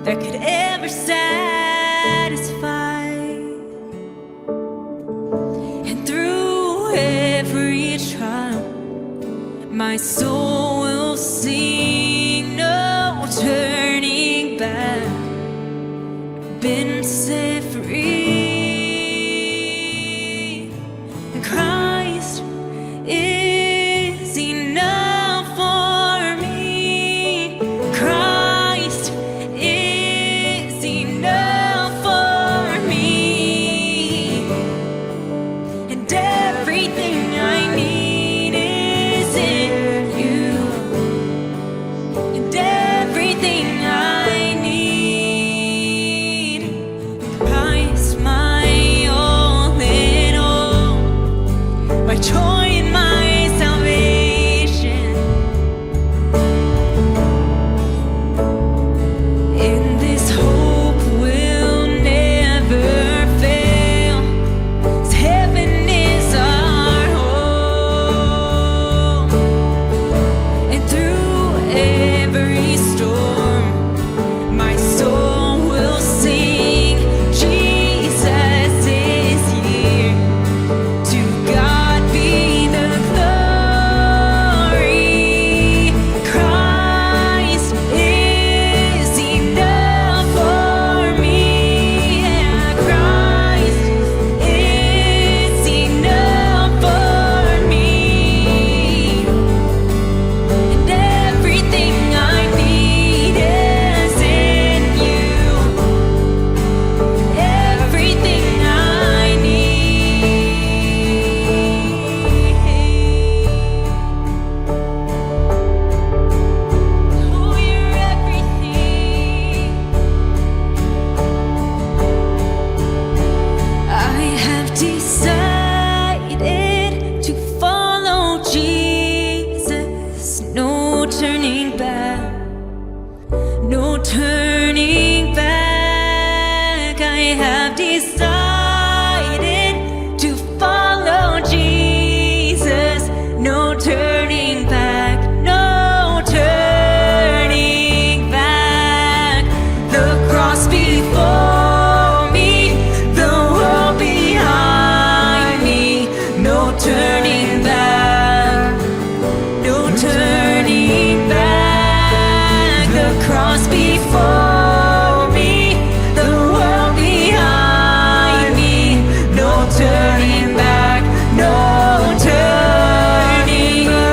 that could ever satisfy. And through every trial, my soul will sing, no turning back, been set free. And Christ is enough for me. Christ is enough for me. And everything I need is in you. And everything I need. Christ, my all in all, my joy and my salvation. In this hope will never fail, 'cause heaven is our home. And through every storm, my soul will sing, Jesus is here. To God be the glory. Christ is enough for me. Yeah, Christ is enough for me. And everything I need is in you. Everything I need. Oh, you're everything. I have decided to follow Jesus. No turning back. No turning back. I have decided to follow Jesus. No turning back. No turning back. The cross before me, the world behind me. No turning back. No turning back. The cross before me, the world behind me. No turning back. No turning back.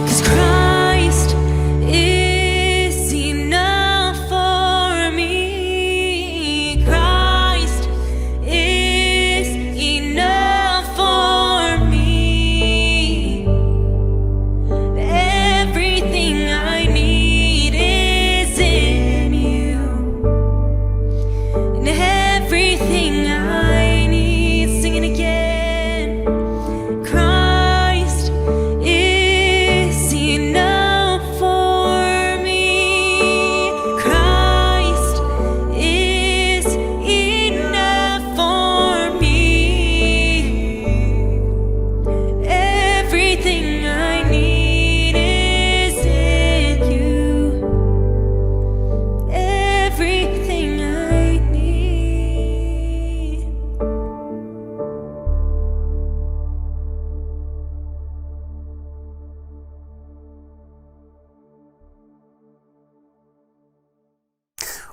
'Cause Christ is enough for me. Christ is enough for me. Everything I need is in you. And everything I need, sing it again. Christ is enough for me. Christ is enough for me. Everything I need is in you. Everything I need.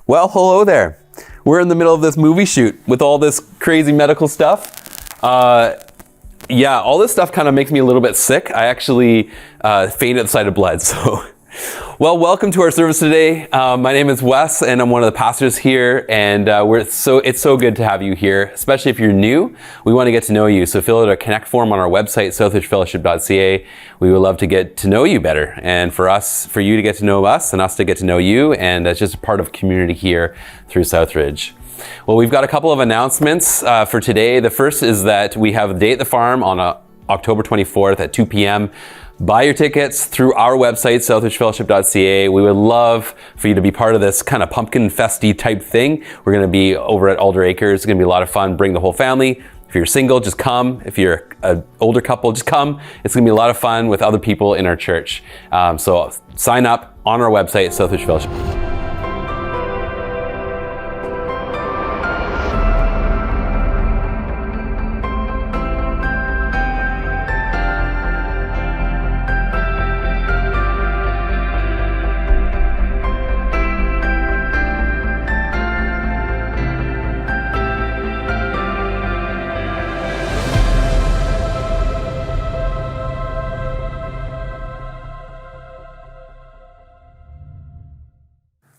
Well, hello there. We're in the middle of this movie shoot with all this crazy medical stuff. Yeah, all this stuff kind of makes me a little bit sick. I actually fainted at the sight of blood. So, well, welcome to our service today. My name is Wes, and I'm one of the pastors here. And it's so good to have you here, especially if you're new. We want to get to know you. So fill out a connect form on our website, southridgefellowship.ca. We would love to get to know you better, and for you to get to know us, and us to get to know you. And it's just a part of community here through Southridge. Well, we've got a couple of announcements for today. The first is that we have a Day at the Farm on October 24th at 2 p.m. Buy your tickets through our website, southridgefellowship.ca. We would love for you to be part of this kind of pumpkin festy type thing. We're going to be over at Alder Acres. It's going to be a lot of fun. Bring the whole family. If you're single, just come. If you're an older couple, just come. It's going to be a lot of fun with other people in our church. So sign up on our website, SouthRidge Fellowship.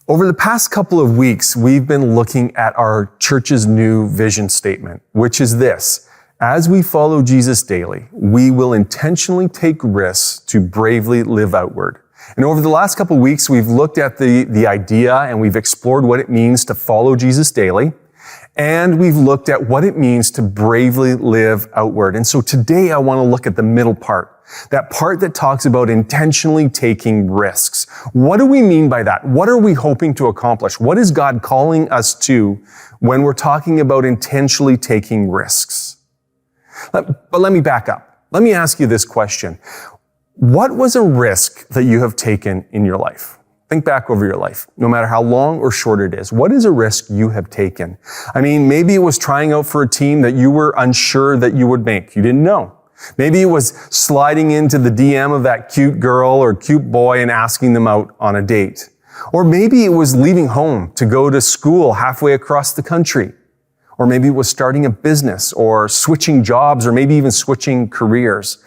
Over the past couple of weeks, we've been looking at our church's new vision statement, which is this: as we follow Jesus daily, we will intentionally take risks to bravely live outward. And over the last couple of weeks, we've looked at the idea and we've explored what it means to follow Jesus daily. And we've looked at what it means to bravely live outward. And so today I want to look at the middle part, that part that talks about intentionally taking risks. What do we mean by that? What are we hoping to accomplish? What is God calling us to when we're talking about intentionally taking risks? But let me back up. Let me ask you this question. What was a risk that you have taken in your life? Think back over your life, no matter how long or short it is. What is a risk you have taken? I mean, maybe it was trying out for a team that you were unsure that you would make. You didn't know. Maybe it was sliding into the DM of that cute girl or cute boy and asking them out on a date. Or maybe it was leaving home to go to school halfway across the country. Or maybe it was starting a business or switching jobs or maybe even switching careers.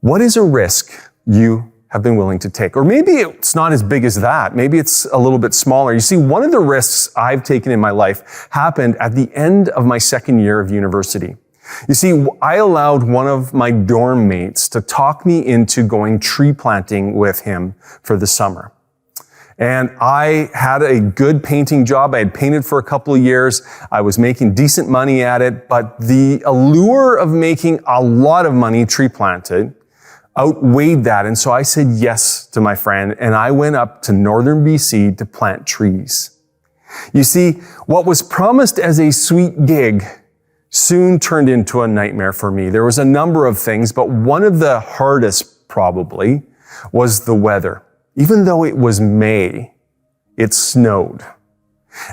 What is a risk you have been willing to take? Or maybe it's not as big as that. Maybe it's a little bit smaller. You see, one of the risks I've taken in my life happened at the end of my second year of university. You see, I allowed one of my dorm mates to talk me into going tree planting with him for the summer. And I had a good painting job. I had painted for a couple of years. I was making decent money at it, but the allure of making a lot of money tree planted outweighed that. And so I said yes to my friend, and I went up to northern BC to plant trees. You see, what was promised as a sweet gig soon turned into a nightmare for me. There was a number of things, but one of the hardest probably was the weather. Even though it was May, it snowed.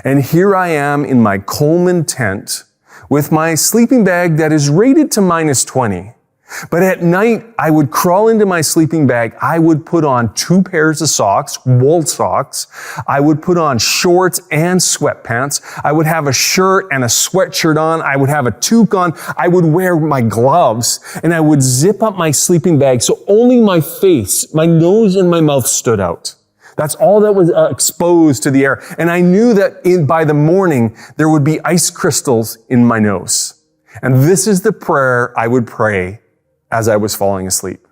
And here I am in my Coleman tent with my sleeping bag that is rated to -20. But at night, I would crawl into my sleeping bag. I would put on 2 pairs of socks, wool socks. I would put on shorts and sweatpants. I would have a shirt and a sweatshirt on. I would have a toque on. I would wear my gloves, and I would zip up my sleeping bag so only my face, my nose and my mouth stood out. That's all that was exposed to the air. And I knew that by the morning, there would be ice crystals in my nose. And this is the prayer I would pray as I was falling asleep.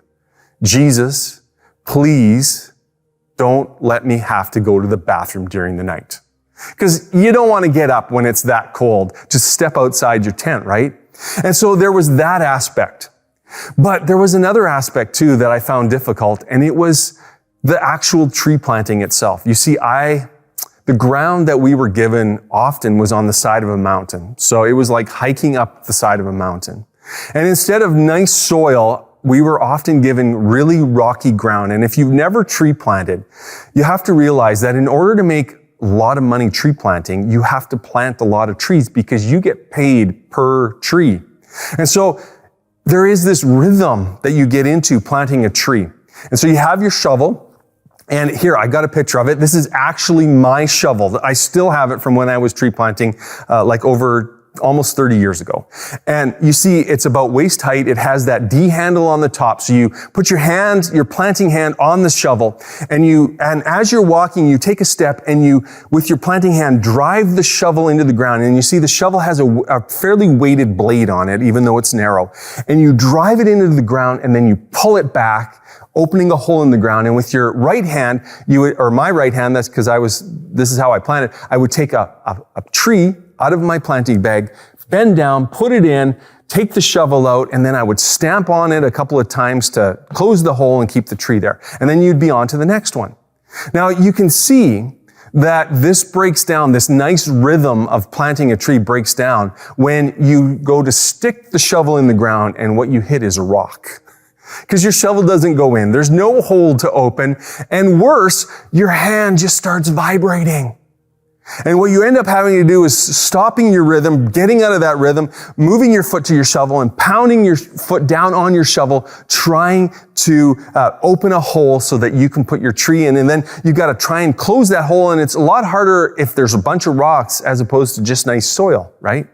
Jesus, please don't let me have to go to the bathroom during the night. Because you don't want to get up when it's that cold. Just step outside your tent, right? And so there was that aspect. But there was another aspect too that I found difficult, and it was the actual tree planting itself. You see, the ground that we were given often was on the side of a mountain. So it was like hiking up the side of a mountain. And instead of nice soil, we were often given really rocky ground. And if you've never tree planted, you have to realize that in order to make a lot of money tree planting, you have to plant a lot of trees because you get paid per tree. And so there is this rhythm that you get into planting a tree. And so you have your shovel. And here, I got a picture of it. This is actually my shovel. I still have it from when I was tree planting, over almost 30 years ago. And you see, it's about waist height. It has that D handle on the top. So you put your planting hand on the shovel, and as you're walking, you take a step and you, with your planting hand, drive the shovel into the ground. And you see the shovel has a fairly weighted blade on it, even though it's narrow. And you drive it into the ground, and then you pull it back, opening a hole in the ground. And with your right hand, my right hand, that's because this is how I planted, I would take a tree out of my planting bag, bend down, put it in, take the shovel out, and then I would stamp on it a couple of times to close the hole and keep the tree there. And then you'd be on to the next one. Now you can see that this breaks down, this nice rhythm of planting a tree breaks down when you go to stick the shovel in the ground and what you hit is a rock. Because your shovel doesn't go in. There's no hole to open. And worse, your hand just starts vibrating. And what you end up having to do is stopping your rhythm, getting out of that rhythm, moving your foot to your shovel and pounding your foot down on your shovel, trying to open a hole so that you can put your tree in. And then you've got to try and close that hole. And it's a lot harder if there's a bunch of rocks as opposed to just nice soil, right?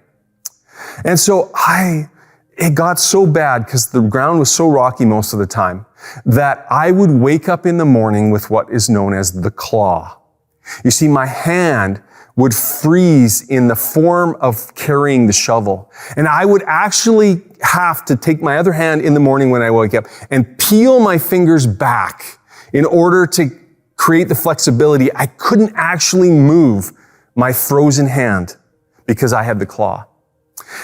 And so it got so bad because the ground was so rocky most of the time that I would wake up in the morning with what is known as the claw. You see, my hand would freeze in the form of carrying the shovel. And I would actually have to take my other hand in the morning when I wake up and peel my fingers back in order to create the flexibility. I couldn't actually move my frozen hand because I had the claw.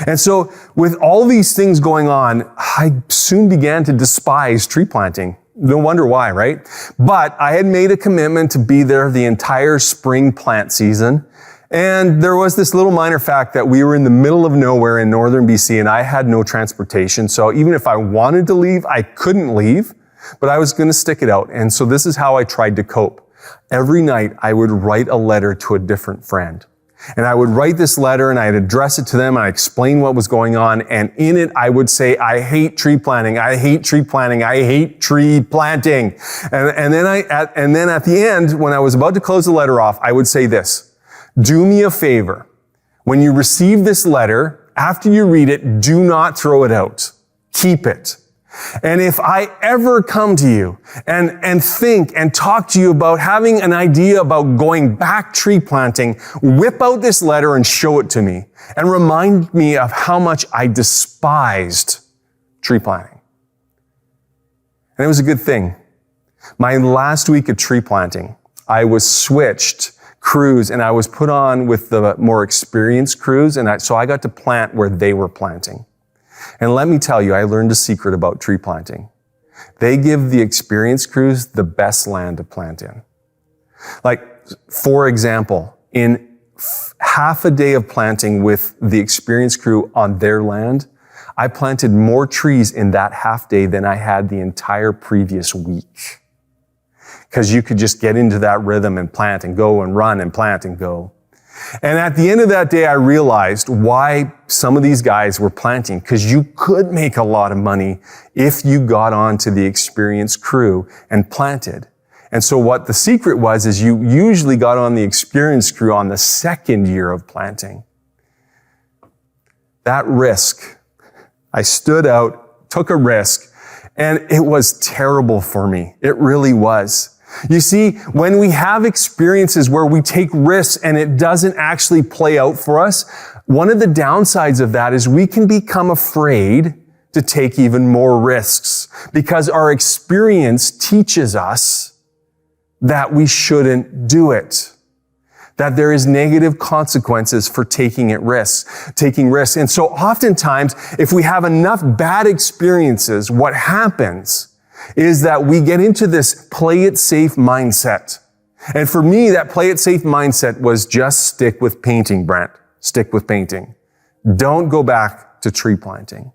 And so with all these things going on, I soon began to despise tree planting. No wonder why, right? But I had made a commitment to be there the entire spring plant season. And there was this little minor fact that we were in the middle of nowhere in northern BC and I had no transportation. So even if I wanted to leave, I couldn't leave, but I was going to stick it out. And so this is how I tried to cope. Every night I would write a letter to a different friend. And I would write this letter and I'd address it to them and I'd explain what was going on. And in it, I would say, I hate tree planting. I hate tree planting. I hate tree planting. And then at the end, when I was about to close the letter off, I would say this, do me a favor. When you receive this letter, after you read it, do not throw it out. Keep it. And if I ever come to you and think and talk to you about having an idea about going back tree planting, whip out this letter and show it to me and remind me of how much I despised tree planting. And it was a good thing. My last week of tree planting, I was switched crews and I was put on with the more experienced crews. And so I got to plant where they were planting. And let me tell you, I learned a secret about tree planting. They give the experienced crews the best land to plant in. Like, for example, in half a day of planting with the experienced crew on their land, I planted more trees in that half day than I had the entire previous week. Because you could just get into that rhythm and plant and go and run and plant and go. And at the end of that day, I realized why some of these guys were planting, because you could make a lot of money if you got onto the experienced crew and planted. And so what the secret was is you usually got on the experienced crew on the second year of planting. That risk, I stood out, took a risk, and it was terrible for me. It really was. You see, when we have experiences where we take risks and it doesn't actually play out for us, one of the downsides of that is we can become afraid to take even more risks because our experience teaches us that we shouldn't do it, that there is negative consequences for taking risks. And so oftentimes, if we have enough bad experiences, what happens is that we get into this play it safe mindset. And for me, that play it safe mindset was just stick with painting, Brent. Stick with painting. Don't go back to tree planting.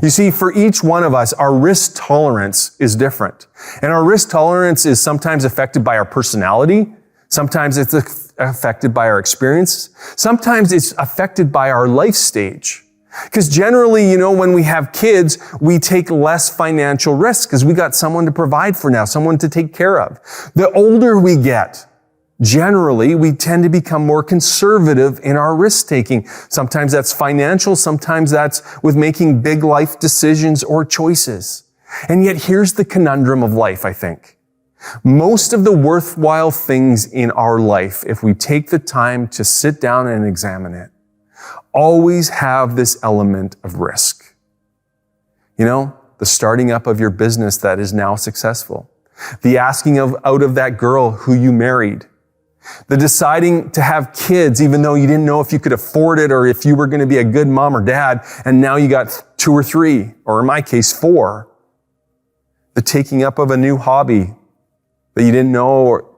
You see, for each one of us, our risk tolerance is different. And our risk tolerance is sometimes affected by our personality. Sometimes it's affected by our experience. Sometimes it's affected by our life stage. Because generally, when we have kids, we take less financial risk because we got someone to provide for now, someone to take care of. The older we get, generally, we tend to become more conservative in our risk taking. Sometimes that's financial, sometimes that's with making big life decisions or choices. And yet here's the conundrum of life, I think. Most of the worthwhile things in our life, if we take the time to sit down and examine it, always have this element of risk. The starting up of your business that is now successful. The asking out of that girl who you married. The deciding to have kids even though you didn't know if you could afford it or if you were going to be a good mom or dad, and now you got 2 or 3, or in my case, 4. The taking up of a new hobby that you didn't know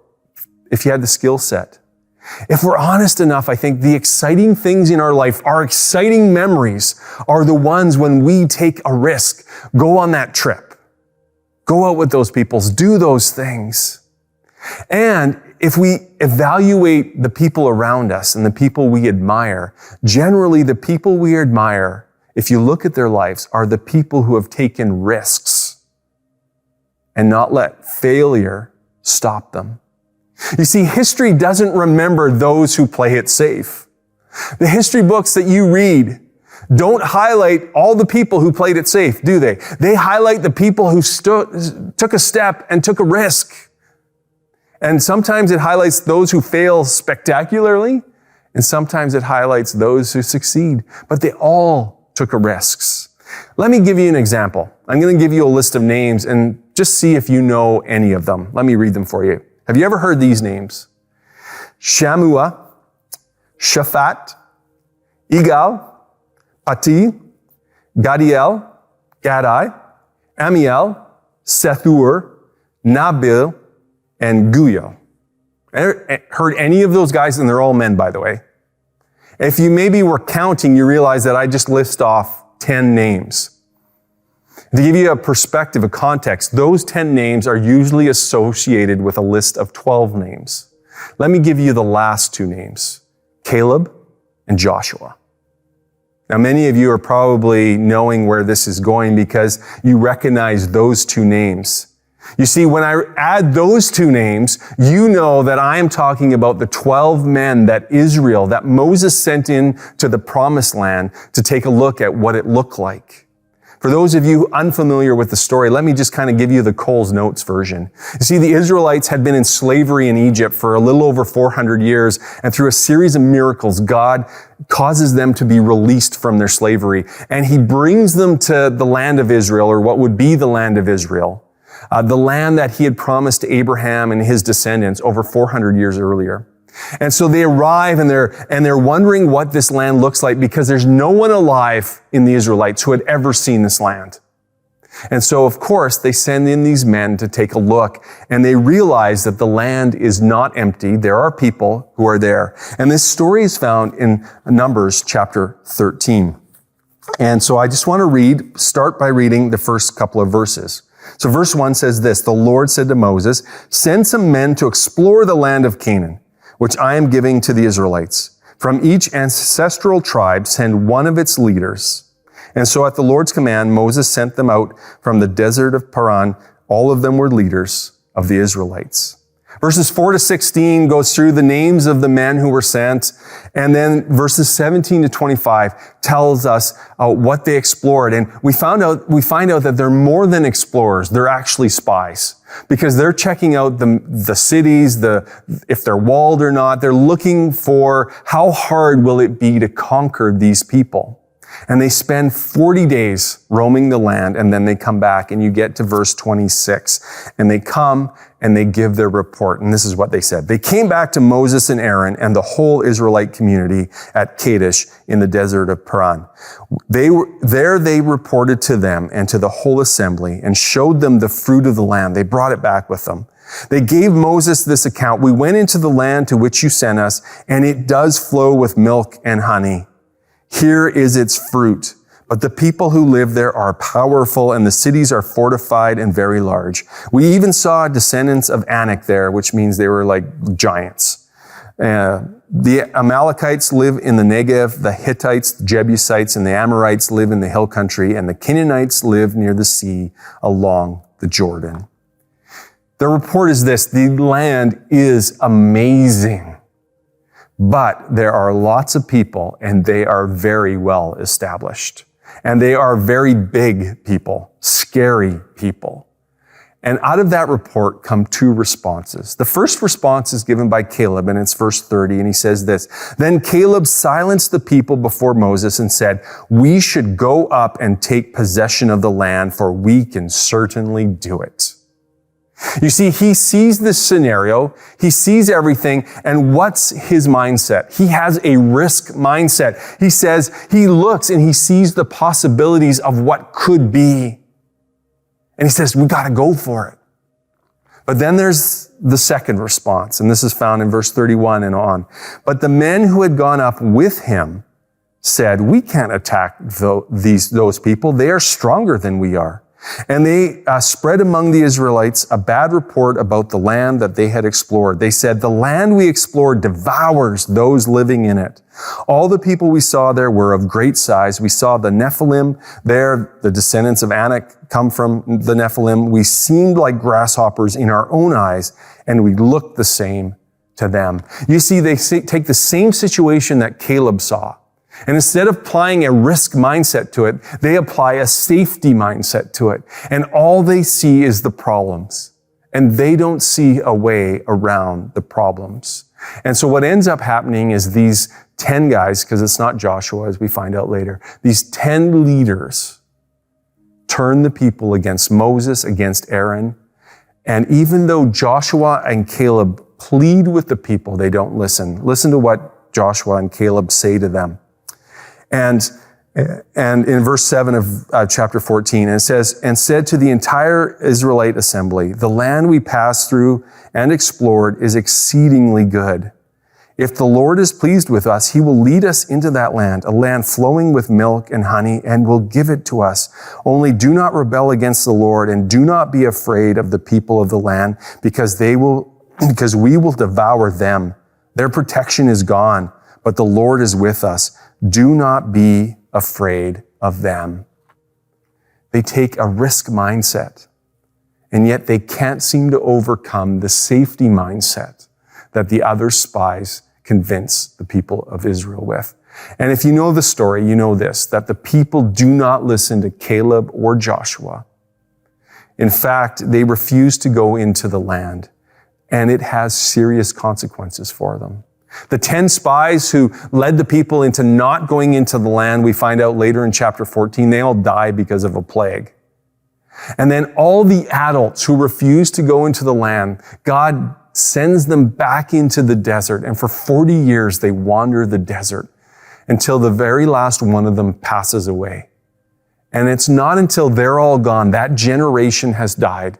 if you had the skill set. If we're honest enough, I think the exciting things in our life, our exciting memories, are the ones when we take a risk, go on that trip, go out with those people, do those things. And if we evaluate the people around us and the people we admire, generally the people we admire, if you look at their lives, are the people who have taken risks and not let failure stop them. You see, history doesn't remember those who play it safe. The history books that you read don't highlight all the people who played it safe, do they? They highlight the people who took a step and took a risk. And sometimes it highlights those who fail spectacularly, and sometimes it highlights those who succeed. But they all took risks. Let me give you an example. I'm going to give you a list of names and just see if you know any of them. Let me read them for you. Have you ever heard these names? Shammua, Shaphat, Igal, Pati, Gadiel, Gadai, Amiel, Sethur, Nabil, and Guyo. Heard any of those guys? And they're all men, by the way. If you maybe were counting, you realize that I just list off 10 names. To give you a perspective, a context, those 10 names are usually associated with a list of 12 names. Let me give you the last two names, Caleb and Joshua. Now, many of you are probably knowing where this is going because you recognize those two names. You see, when I add those two names, you know that I am talking about the 12 men that Moses sent in to the promised land to take a look at what it looked like. For those of you unfamiliar with the story, let me just kind of give you the Cole's Notes version. You see, the Israelites had been in slavery in Egypt for a little over 400 years, and through a series of miracles, God causes them to be released from their slavery, and He brings them to the land of Israel, or what would be the land of Israel, the land that He had promised to Abraham and his descendants over 400 years earlier. And so they arrive and they're wondering what this land looks like because there's no one alive in the Israelites who had ever seen this land. And so, of course, they send in these men to take a look, and they realize that the land is not empty. There are people who are there. And this story is found in Numbers chapter 13. And so I just want to start by reading the first couple of verses. So verse 1 says this, "The Lord said to Moses, 'Send some men to explore the land of Canaan, which I am giving to the Israelites. From each ancestral tribe, send one of its leaders.' And so at the Lord's command, Moses sent them out from the desert of Paran. All of them were leaders of the Israelites." Verses 4 to 16 goes through the names of the men who were sent. And then verses 17 to 25 tells us what they explored. And we find out that they're more than explorers. They're actually spies. Because they're checking out the cities, if they're walled or not. They're looking for how hard will it be to conquer these people. And they spend 40 days roaming the land, and then they come back, and you get to verse 26. And they come and they give their report. And this is what they said. They came back to Moses and Aaron and the whole Israelite community at Kadesh in the desert of Paran. They reported to them and to the whole assembly and showed them the fruit of the land. They brought it back with them. They gave Moses this account. "We went into the land to which you sent us, and it does flow with milk and honey. Here is its fruit. But the people who live there are powerful, and the cities are fortified and very large. We even saw descendants of Anak there," which means they were like giants. "The Amalekites live in the Negev, the Hittites, the Jebusites, and the Amorites live in the hill country, and the Canaanites live near the sea along the Jordan." The report is this: the land is amazing. But there are lots of people, and they are very well established. And they are very big people, scary people. And out of that report come two responses. The first response is given by Caleb, and it's verse 30, and he says this: "Then Caleb silenced the people before Moses and said, 'We should go up and take possession of the land, for we can certainly do it.'" You see, he sees this scenario, he sees everything, and what's his mindset? He has a risk mindset. He says, he looks and he sees the possibilities of what could be. And he says, we got to go for it. But then there's the second response, and this is found in verse 31 and on. But the men who had gone up with him said, we can't attack those people. They are stronger than we are. And they spread among the Israelites a bad report about the land that they had explored. They said, the land we explored devours those living in it. All the people we saw there were of great size. We saw the Nephilim there, the descendants of Anak come from the Nephilim. We seemed like grasshoppers in our own eyes, and we looked the same to them. You see, they take the same situation that Caleb saw. And instead of applying a risk mindset to it, they apply a safety mindset to it. And all they see is the problems. And they don't see a way around the problems. And so what ends up happening is these 10 guys, because it's not Joshua, as we find out later, these 10 leaders turn the people against Moses, against Aaron. And even though Joshua and Caleb plead with the people, they don't listen. Listen to what Joshua and Caleb say to them. And in verse 7 of chapter 14, it says, and said to the entire Israelite assembly, the land we passed through and explored is exceedingly good. If the Lord is pleased with us, he will lead us into that land, a land flowing with milk and honey, and will give it to us. Only do not rebel against the Lord, and do not be afraid of the people of the land, because we will devour them. Their protection is gone, but the Lord is with us. Do not be afraid of them. They take a risk mindset, and yet they can't seem to overcome the safety mindset that the other spies convince the people of Israel with. And if you know the story, you know this, that the people do not listen to Caleb or Joshua. In fact, they refuse to go into the land, and it has serious consequences for them. The 10 spies who led the people into not going into the land, we find out later in chapter 14, they all die because of a plague. And then all the adults who refuse to go into the land, God sends them back into the desert. And for 40 years, they wander the desert until the very last one of them passes away. And it's not until they're all gone, that generation has died,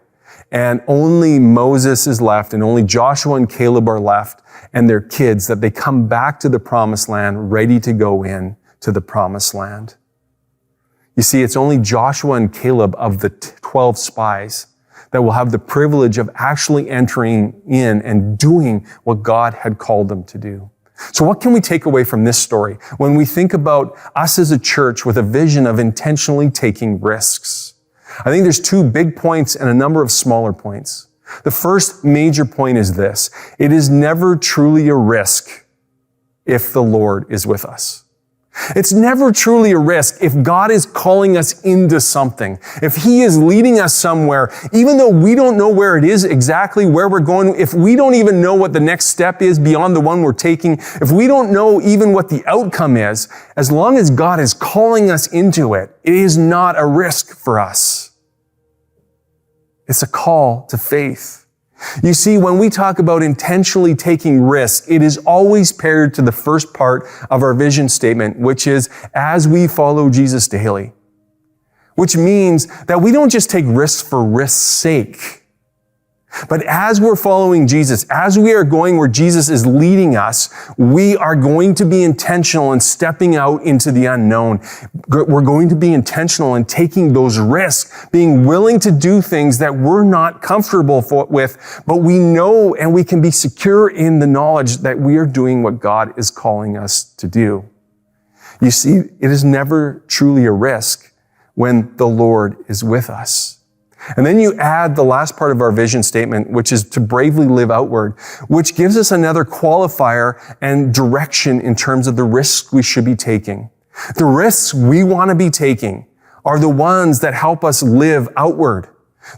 and only Moses is left, and only Joshua and Caleb are left, and their kids, that they come back to the promised land, ready to go in to the promised land. You see, it's only Joshua and Caleb of the 12 spies that will have the privilege of actually entering in and doing what God had called them to do. So what can we take away from this story when we think about us as a church with a vision of intentionally taking risks? I think there's 2 big points and a number of smaller points. The first major point is this: it is never truly a risk if the Lord is with us. It's never truly a risk if God is calling us into something. If he is leading us somewhere, even though we don't know where it is exactly where we're going, if we don't even know what the next step is beyond the one we're taking, if we don't know even what the outcome is, as long as God is calling us into it, it is not a risk for us. It's a call to faith. You see, when we talk about intentionally taking risks, it is always paired to the first part of our vision statement, which is as we follow Jesus daily. Which means that we don't just take risks for risk's sake. But as we're following Jesus, as we are going where Jesus is leading us, we are going to be intentional in stepping out into the unknown. We're going to be intentional in taking those risks, being willing to do things that we're not comfortable with, but we know and we can be secure in the knowledge that we are doing what God is calling us to do. You see, it is never truly a risk when the Lord is with us. And then you add the last part of our vision statement, which is to bravely live outward, which gives us another qualifier and direction in terms of the risks we should be taking. The risks we want to be taking are the ones that help us live outward.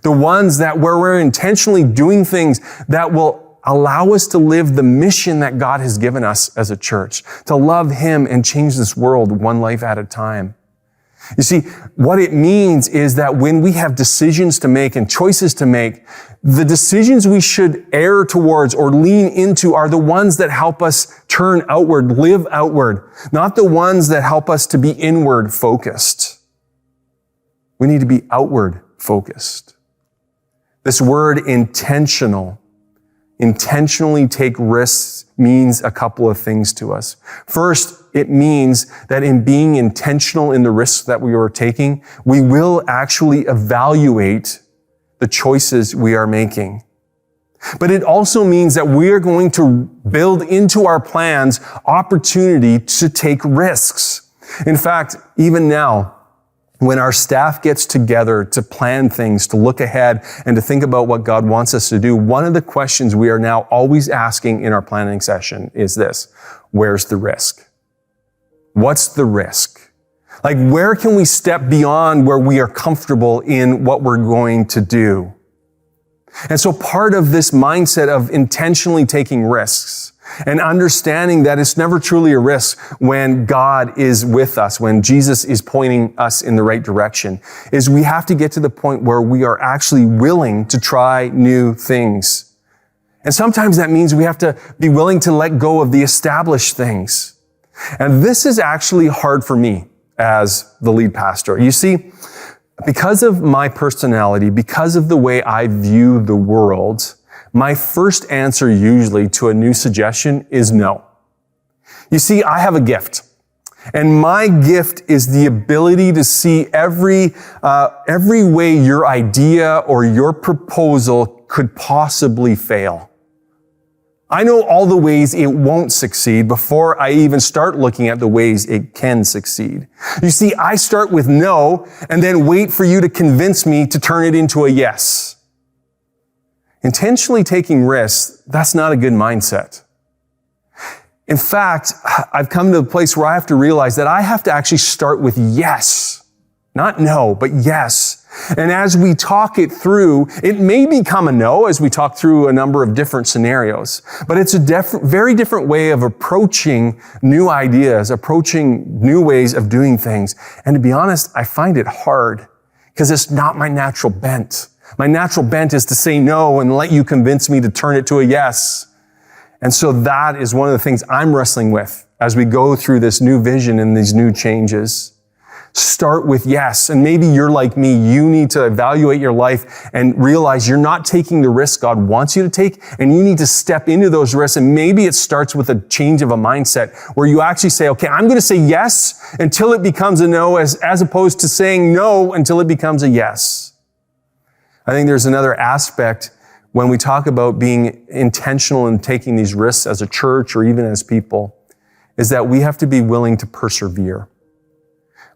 The ones that where we're intentionally doing things that will allow us to live the mission that God has given us as a church, to love him and change this world one life at a time. You see, what it means is that when we have decisions to make and choices to make, the decisions we should err towards or lean into are the ones that help us turn outward, live outward, not the ones that help us to be inward focused. We need to be outward focused. This word intentional, intentionally take risks, means a couple of things to us. First, it means that in being intentional in the risks that we are taking, we will actually evaluate the choices we are making. But it also means that we are going to build into our plans opportunity to take risks. In fact, even now, when our staff gets together to plan things, to look ahead, and to think about what God wants us to do, one of the questions we are now always asking in our planning session is this: where's the risk? What's the risk? Like, where can we step beyond where we are comfortable in what we're going to do? And so part of this mindset of intentionally taking risks and understanding that it's never truly a risk when God is with us, when Jesus is pointing us in the right direction, is we have to get to the point where we are actually willing to try new things. And sometimes that means we have to be willing to let go of the established things. And this is actually hard for me as the lead pastor. You see, because of my personality, because of the way I view the world, my first answer usually to a new suggestion is no. You see, I have a gift. And my gift is the ability to see every way your idea or your proposal could possibly fail. I know all the ways it won't succeed before I even start looking at the ways it can succeed. You see, I start with no and then wait for you to convince me to turn it into a yes. Intentionally taking risks, that's not a good mindset. In fact, I've come to a place where I have to realize that I have to actually start with yes. Not no, but yes. And as we talk it through, it may become a no as we talk through a number of different scenarios. But it's a very different way of approaching new ideas, approaching new ways of doing things. And to be honest, I find it hard because it's not my natural bent. My natural bent is to say no and let you convince me to turn it to a yes. And so that is one of the things I'm wrestling with as we go through this new vision and these new changes. Start with yes. And maybe you're like me. You need to evaluate your life and realize you're not taking the risks God wants you to take, and you need to step into those risks. And maybe it starts with a change of a mindset where you actually say, okay, I'm going to say yes until it becomes a no, as opposed to saying no until it becomes a yes. I think there's another aspect when we talk about being intentional in taking these risks as a church or even as people, is that we have to be willing to persevere.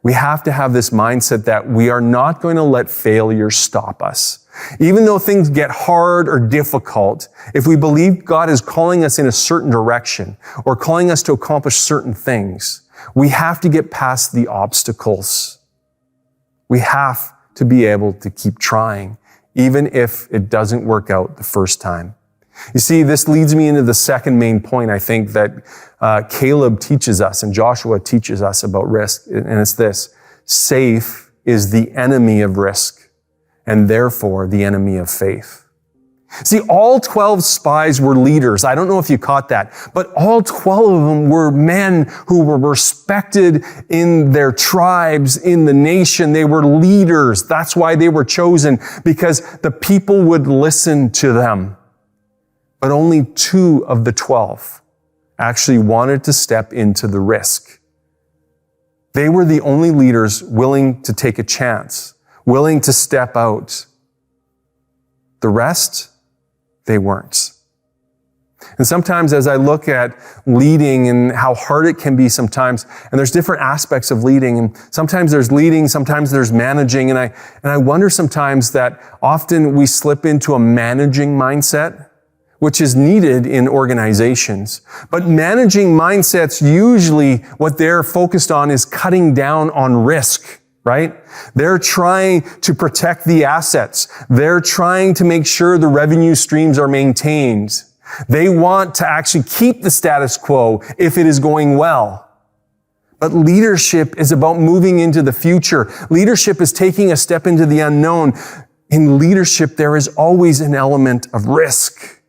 We have to have this mindset that we are not going to let failure stop us. Even though things get hard or difficult, if we believe God is calling us in a certain direction or calling us to accomplish certain things, we have to get past the obstacles. We have to be able to keep trying, even if it doesn't work out the first time. You see, this leads me into the second main point, I think, that Caleb teaches us and Joshua teaches us about risk. And it's this: safe is the enemy of risk and therefore the enemy of faith. See, all 12 spies were leaders. I don't know if you caught that, but all 12 of them were men who were respected in their tribes, in the nation. They were leaders. That's why they were chosen, because the people would listen to them. But only 2 of the 12 actually wanted to step into the risk. They were the only leaders willing to take a chance, willing to step out. The rest, they weren't. And sometimes as I look at leading and how hard it can be sometimes, and there's different aspects of leading, and sometimes there's leading, sometimes there's managing, and I wonder sometimes that often we slip into a managing mindset, which is needed in organizations. But managing mindsets, usually what they're focused on is cutting down on risk, right? They're trying to protect the assets. They're trying to make sure the revenue streams are maintained. They want to actually keep the status quo if it is going well. But leadership is about moving into the future. Leadership is taking a step into the unknown. In leadership, there is always an element of risk.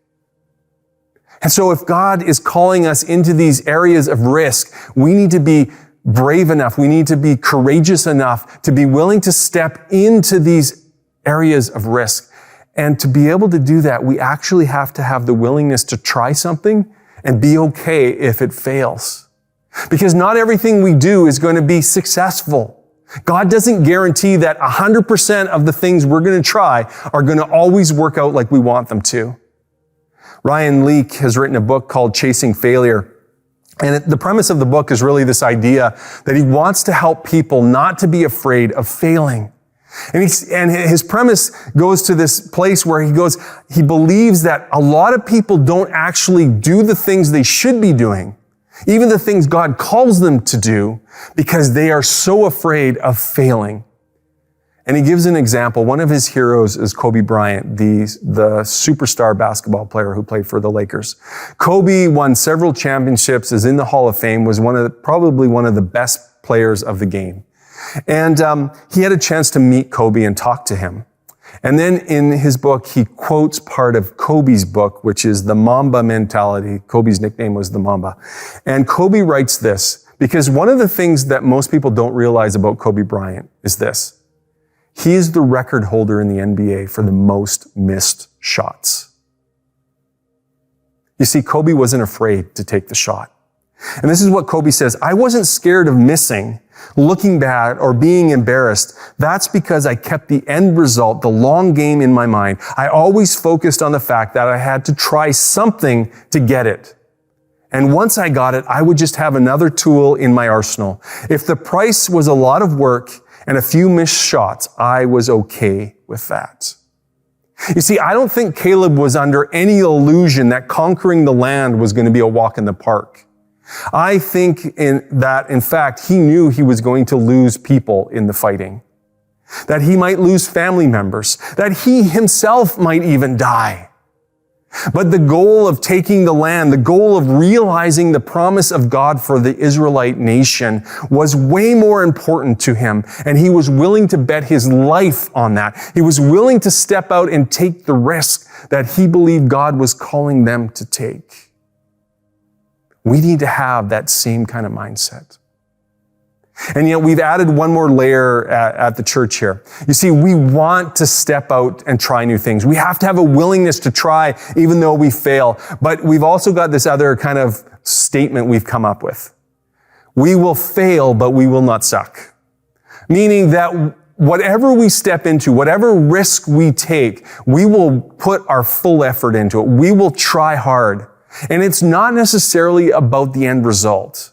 And so if God is calling us into these areas of risk, we need to be brave enough, we need to be courageous enough to be willing to step into these areas of risk And to be able to do that, we actually have to have the willingness to try something and be okay if it fails. Because not everything we do is going to be successful. God doesn't guarantee that 100% of the things we're going to try are going to always work out like we want them to. Ryan Leake has written a book called Chasing Failure. And the premise of the book is really this idea that he wants to help people not to be afraid of failing. And his premise goes to this place where he believes that a lot of people don't actually do the things they should be doing, even the things God calls them to do, because they are so afraid of failing. And he gives an example. One of his heroes is Kobe Bryant, the superstar basketball player who played for the Lakers. Kobe won several championships, is in the Hall of Fame, was probably one of the best players of the game. And he had a chance to meet Kobe and talk to him. And then in his book, he quotes part of Kobe's book, which is the Mamba mentality. Kobe's nickname was the Mamba. And Kobe writes this, because one of the things that most people don't realize about Kobe Bryant is this. He is the record holder in the NBA for the most missed shots. You see, Kobe wasn't afraid to take the shot. And this is what Kobe says, I wasn't scared of missing, looking bad, or being embarrassed. That's because I kept the end result, the long game in my mind. I always focused on the fact that I had to try something to get it. And once I got it, I would just have another tool in my arsenal. If the price was a lot of work and a few missed shots, I was okay with that. You see, I don't think Caleb was under any illusion that conquering the land was going to be a walk in the park. I think in fact, he knew he was going to lose people in the fighting, that he might lose family members, that he himself might even die. But the goal of taking the land, the goal of realizing the promise of God for the Israelite nation was way more important to him. And he was willing to bet his life on that. He was willing to step out and take the risk that he believed God was calling them to take. We need to have that same kind of mindset. And yet we've added one more layer at the church here. You see, we want to step out and try new things. We have to have a willingness to try even though we fail. But we've also got this other kind of statement we've come up with. We will fail, but we will not suck. Meaning that whatever we step into, whatever risk we take, we will put our full effort into it. We will try hard. And it's not necessarily about the end result.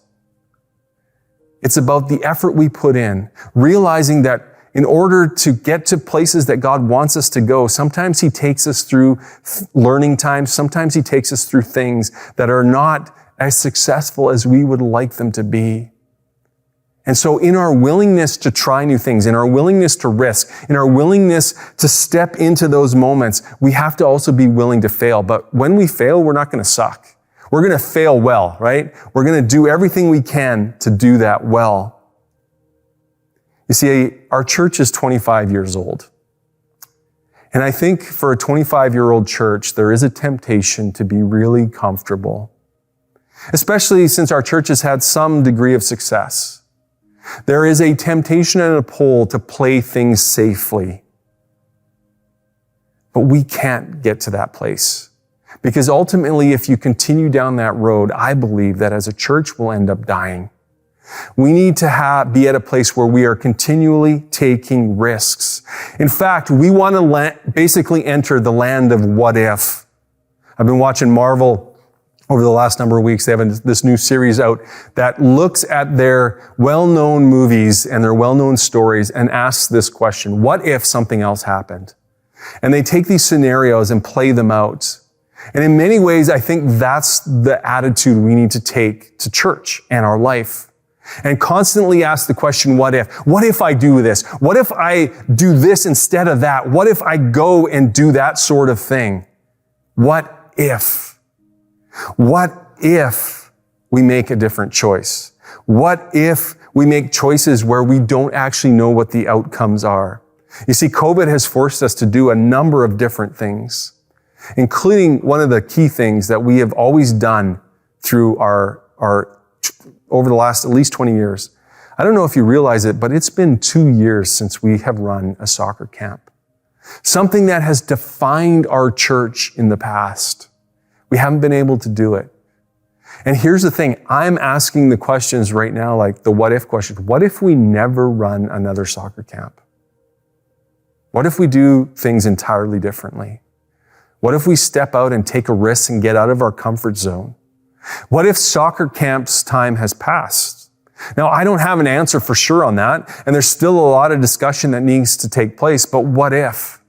It's about the effort we put in, realizing that in order to get to places that God wants us to go, sometimes he takes us through learning times, sometimes he takes us through things that are not as successful as we would like them to be. And so in our willingness to try new things, in our willingness to risk, in our willingness to step into those moments, we have to also be willing to fail. But when we fail, we're not going to suck. We're going to fail well, right? We're going to do everything we can to do that well. You see, our church is 25 years old. And I think for a 25-year-old church, there is a temptation to be really comfortable, especially since our church has had some degree of success. There is a temptation and a pull to play things safely. But we can't get to that place. Because ultimately, if you continue down that road, I believe that as a church, we'll end up dying. We need to be at a place where we are continually taking risks. In fact, we want to basically enter the land of what if. I've been watching Marvel over the last number of weeks. They have this new series out that looks at their well-known movies and their well-known stories and asks this question: what if something else happened? And they take these scenarios and play them out. And in many ways, I think that's the attitude we need to take to church and our life. And constantly ask the question, what if? What if I do this? What if I do this instead of that? What if I go and do that sort of thing? What if? What if we make a different choice? What if we make choices where we don't actually know what the outcomes are? You see, COVID has forced us to do a number of different things, including one of the key things that we have always done through our over the last at least 20 years. I don't know if you realize it, but it's been 2 years since we have run a soccer camp. something that has defined our church in the past. We haven't been able to do it. And here's the thing, I'm asking the questions right now, like the what if questions. What if we never run another soccer camp? What if we do things entirely differently? What if we step out and take a risk and get out of our comfort zone? What if soccer camp's time has passed? Now, I don't have an answer for sure on that, and there's still a lot of discussion that needs to take place, but what if?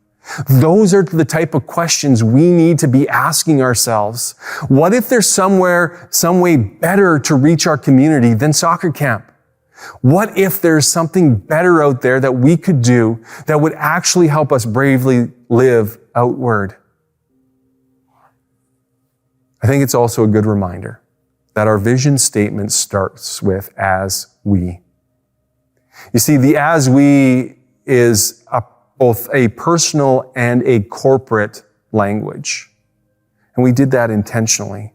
Those are the type of questions we need to be asking ourselves. What if there's some way better to reach our community than soccer camp? What if there's something better out there that we could do that would actually help us bravely live outward? I think it's also a good reminder that our vision statement starts with as we. You see, the as we is both a personal and a corporate language. And we did that intentionally.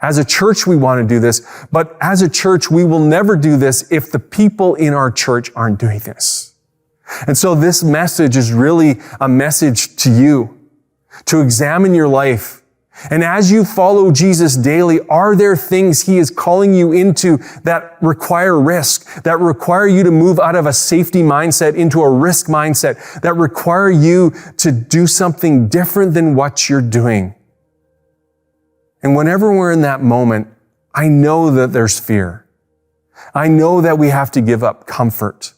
As a church, we want to do this, but as a church, we will never do this if the people in our church aren't doing this. And so this message is really a message to you to examine your life. And as you follow Jesus daily, are there things he is calling you into that require risk, that require you to move out of a safety mindset into a risk mindset, that require you to do something different than what you're doing? And whenever we're in that moment, I know that there's fear. I know that we have to give up comfort.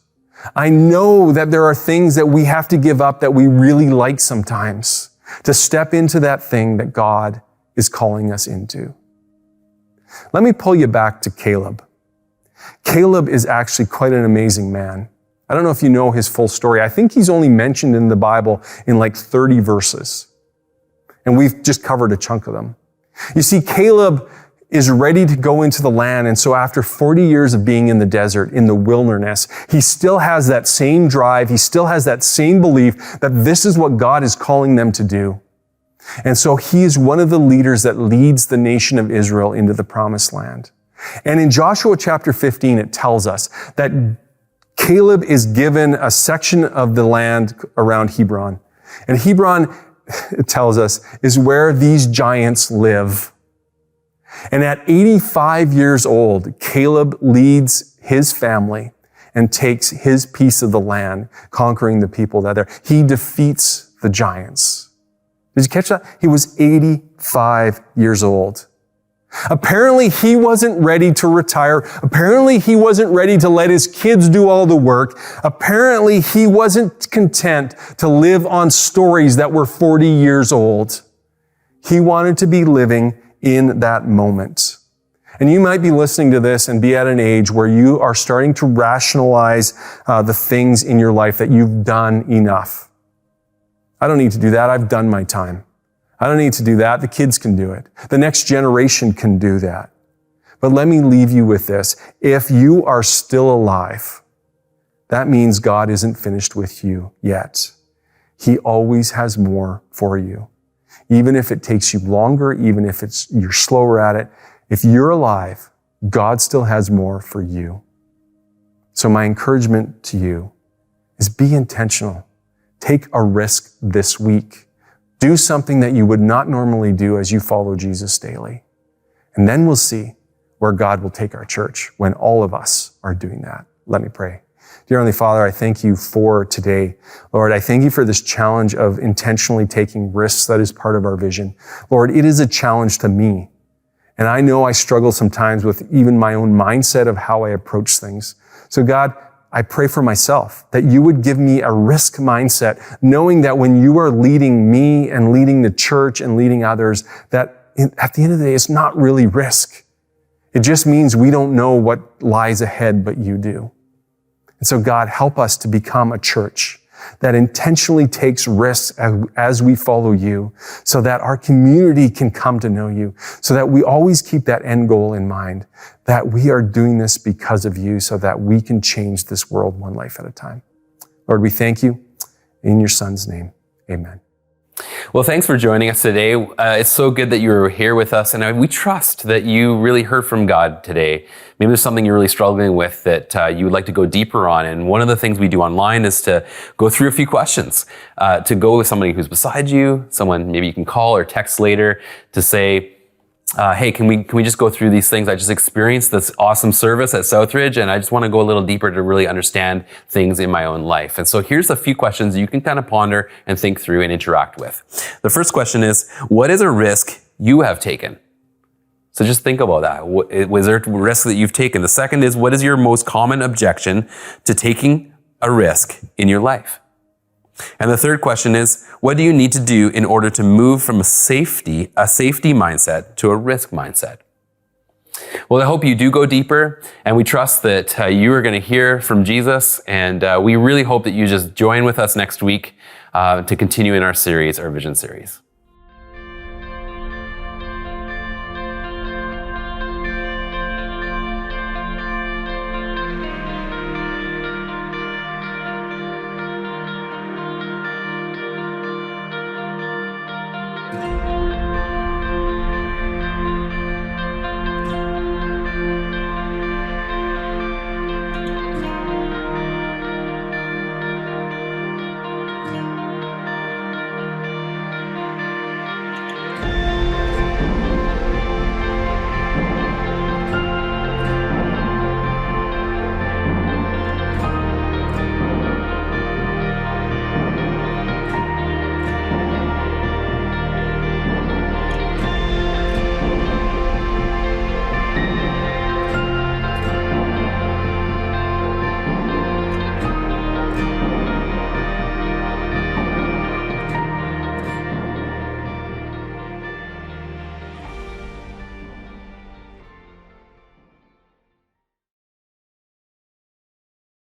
I know that there are things that we have to give up that we really like sometimes, to step into that thing that God is calling us into. Let me pull you back to Caleb. Caleb is actually quite an amazing man. I don't know if you know his full story. I think he's only mentioned in the Bible in like 30 verses. And we've just covered a chunk of them. You see, Caleb is ready to go into the land. And so after 40 years of being in the desert, in the wilderness, he still has that same drive. He still has that same belief that this is what God is calling them to do. And so he is one of the leaders that leads the nation of Israel into the promised land. And in Joshua chapter 15, it tells us that Caleb is given a section of the land around Hebron. And Hebron, it tells us, is where these giants live. And at 85 years old, Caleb leads his family and takes his piece of the land, conquering the people that are there. He defeats the giants. Did you catch that? He was 85 years old. Apparently, he wasn't ready to retire. Apparently, he wasn't ready to let his kids do all the work. Apparently, he wasn't content to live on stories that were 40 years old. He wanted to be living in that moment. And you might be listening to this and be at an age where you are starting to rationalize the things in your life that you've done enough. I don't need to do that. I've done my time. I don't need to do that. The kids can do it. The next generation can do that. But let me leave you with this. If you are still alive, that means God isn't finished with you yet. He always has more for you. Even if it takes you longer, even if you're slower at it, if you're alive, God still has more for you. So my encouragement to you is be intentional. Take a risk this week. Do something that you would not normally do as you follow Jesus daily. And then we'll see where God will take our church when all of us are doing that. Let me pray. Dear Heavenly Father, I thank you for today. Lord, I thank you for this challenge of intentionally taking risks that is part of our vision. Lord, it is a challenge to me. And I know I struggle sometimes with even my own mindset of how I approach things. So God, I pray for myself that you would give me a risk mindset, knowing that when you are leading me and leading the church and leading others, that at the end of the day, it's not really risk. It just means we don't know what lies ahead, but you do. And so God, help us to become a church that intentionally takes risks as we follow you so that our community can come to know you, so that we always keep that end goal in mind, that we are doing this because of you so that we can change this world one life at a time. Lord, we thank you in your Son's name. Amen. Well, thanks for joining us today. It's so good that you're here with us, and we trust that you really heard from God today. Maybe there's something you're really struggling with that you would like to go deeper on, and one of the things we do online is to go through a few questions, to go with somebody who's beside you, someone maybe you can call or text later to say, hey, can we just go through these things? I just experienced this awesome service at SouthRidge, and I just want to go a little deeper to really understand things in my own life. And so here's a few questions you can kind of ponder and think through and interact with. The first question is, what is a risk you have taken? So just think about that. Was there a risk that you've taken? The second is, what is your most common objection to taking a risk in your life? And the third question is, what do you need to do in order to move from a safety mindset to a risk mindset? Well, I hope you do go deeper, and we trust that you are going to hear from Jesus, and we really hope that you just join with us next week to continue in our series, our Vision series.